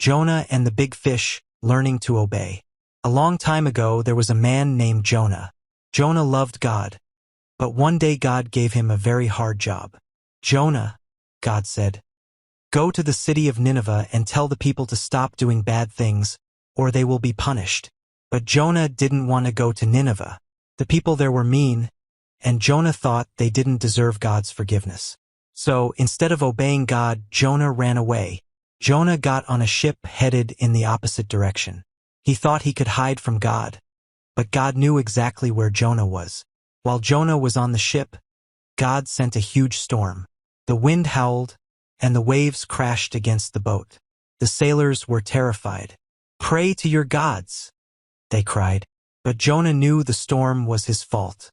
Jonah and the big fish, learning to obey. A long time ago, there was a man named Jonah. Jonah loved God, but one day God gave him a very hard job. Jonah, God said, go to the city of Nineveh and tell the people to stop doing bad things, or they will be punished. But Jonah didn't want to go to Nineveh. The people there were mean, and Jonah thought they didn't deserve God's forgiveness. So, instead of obeying God, Jonah ran away. Jonah got on a ship headed in the opposite direction. He thought he could hide from God, but God knew exactly where Jonah was. While Jonah was on the ship, God sent a huge storm. The wind howled, and the waves crashed against the boat. The sailors were terrified. "Pray to your gods," they cried. But Jonah knew the storm was his fault.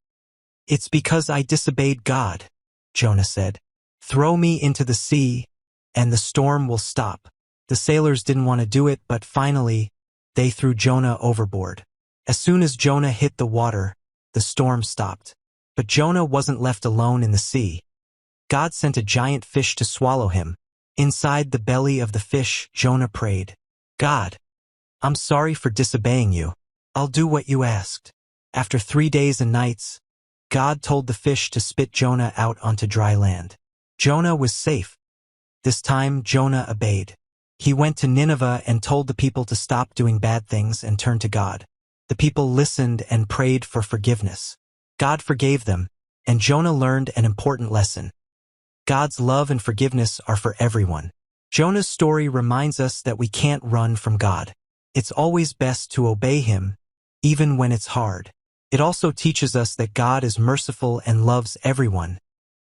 "It's because I disobeyed God," Jonah said. "Throw me into the sea, and the storm will stop." The sailors didn't want to do it, but finally, they threw Jonah overboard. As soon as Jonah hit the water, the storm stopped. But Jonah wasn't left alone in the sea. God sent a giant fish to swallow him. Inside the belly of the fish, Jonah prayed, "God, I'm sorry for disobeying you. I'll do what you asked." After 3 days and nights, God told the fish to spit Jonah out onto dry land. Jonah was safe. This time, Jonah obeyed. He went to Nineveh and told the people to stop doing bad things and turn to God. The people listened and prayed for forgiveness. God forgave them, and Jonah learned an important lesson. God's love and forgiveness are for everyone. Jonah's story reminds us that we can't run from God. It's always best to obey Him, even when it's hard. It also teaches us that God is merciful and loves everyone,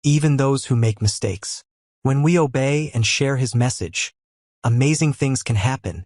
even those who make mistakes. When we obey and share His message, amazing things can happen.